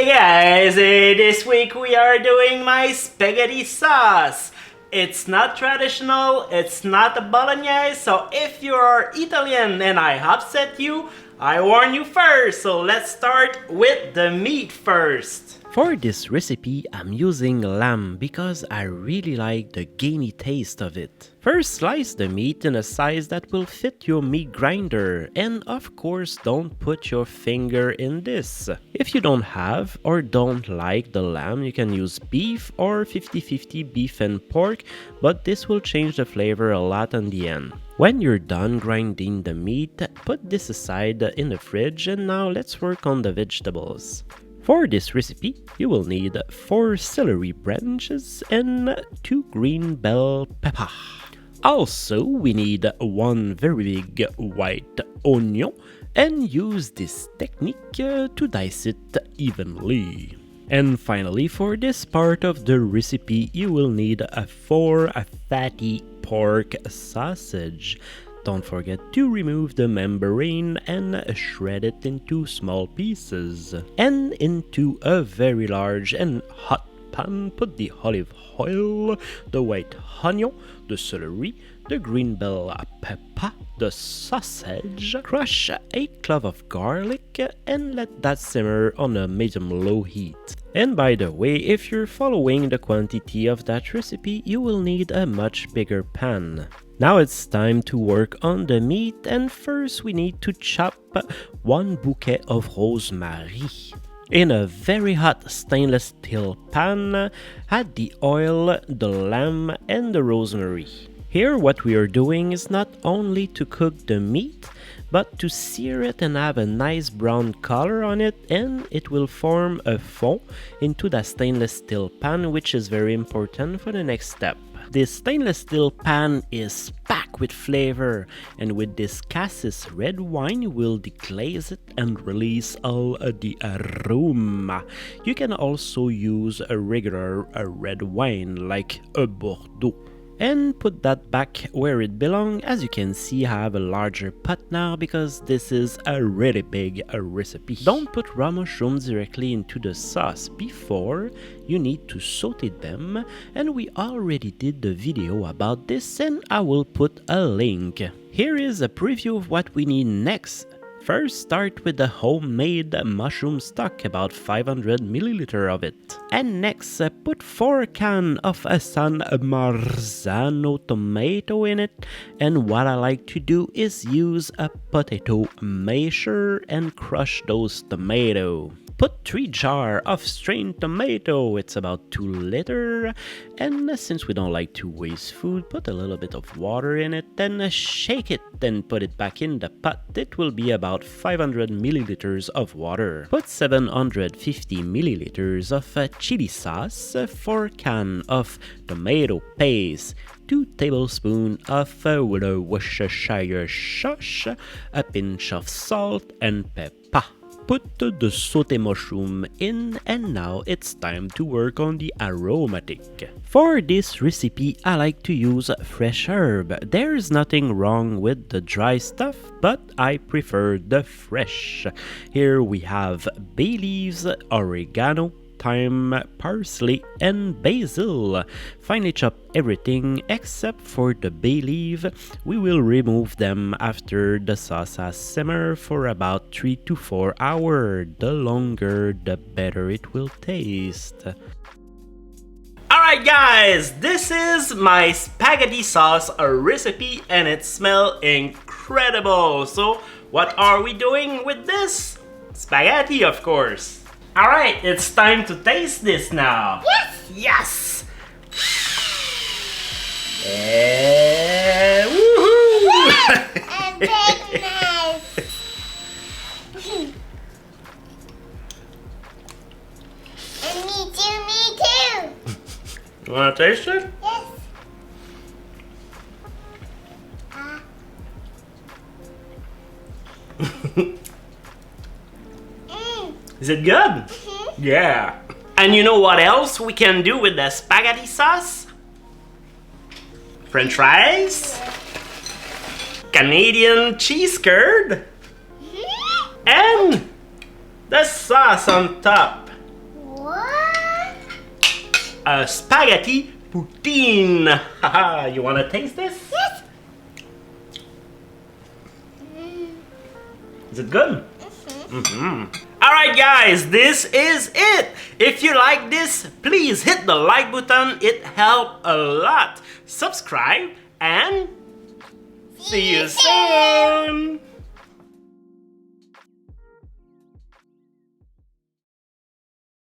guys, this week we are doing my spaghetti sauce. It's not traditional, it's not a bolognese, so if you are Italian and I upset you, I warn you first. So let's start with the meat first. For this recipe, I'm using lamb because I really like the gamey taste of it. First, slice the meat in a size that will fit your meat grinder, and of course don't put your finger in this. If you don't have or don't like the lamb, you can use beef or 50-50 beef and pork, but this will change the flavor a lot in the end. When you're done grinding the meat, put this aside in the fridge, and now let's work on the vegetables. For this recipe, you will need 4 celery branches and 2 green bell pepper. Also, we need 1 very big white onion, and use this technique to dice it evenly. And finally, for this part of the recipe, you will need 4 fatty pork sausage. Don't forget to remove the membrane and shred it into small pieces. And into a very large and hot pan, put the olive oil, the white onion, the celery, the green bell pepper, the sausage, crush a clove of garlic, and let that simmer on a medium-low heat. And by the way, if you're following the quantity of that recipe, you will need a much bigger pan. Now it's time to work on the meat, and first we need to chop 1 bouquet of rosemary. In a very hot stainless steel pan, add the oil, the lamb, and the rosemary. Here what we are doing is not only to cook the meat, but to sear it and have a nice brown color on it, and it will form a fond into the stainless steel pan, which is very important for the next step. This stainless steel pan is packed with flavor, and with this cassis red wine we'll deglaze it and release all the aroma. You can also use a regular red wine like a Bordeaux. And put that back where it belongs. As you can see, I have a larger pot now because this is a really big recipe. Don't put raw mushrooms directly into the sauce. Before, you need to saute them, and we already did the video about this, and I will put a link. Here is a preview of what we need next. First, start with the homemade mushroom stock, about 500 ml of it. And next, put 4 cans of a San Marzano tomato in it. And what I like to do is use a potato masher and crush those tomatoes. Put 3 jars of strained tomato, it's about 2 liters, and since we don't like to waste food, put a little bit of water in it, then shake it, then put it back in the pot. It will be about 500 milliliters of water. Put 750 milliliters of chili sauce, 4 cans of tomato paste, 2 tablespoons of Willow Worcestershire sauce, a pinch of salt and pepper. Put the sauté mushroom in, and now it's time to work on the aromatic. For this recipe, I like to use fresh herb. There's nothing wrong with the dry stuff, but I prefer the fresh. Here we have bay leaves, oregano, thyme, parsley, and basil. Finely chop everything except for the bay leaf. We will remove them after the sauce has simmered for about 3 to 4 hours. The longer, the better it will taste. Alright guys, this is my spaghetti sauce recipe, and it smells incredible. So what are we doing with this? Spaghetti, of course. Alright, it's time to taste this now. Yes! Yes! And woohoo! And very nice. And me too. You wanna taste it? Yes. Is it good? Yeah. And you know what else we can do with the spaghetti sauce? French fries, Canadian cheese curd, and the sauce on top. a spaghetti poutine. Haha, you want to taste this? Yes. Is it good? Alright guys, this is it. If you like this, please hit the like button. It helps a lot. Subscribe and see you soon.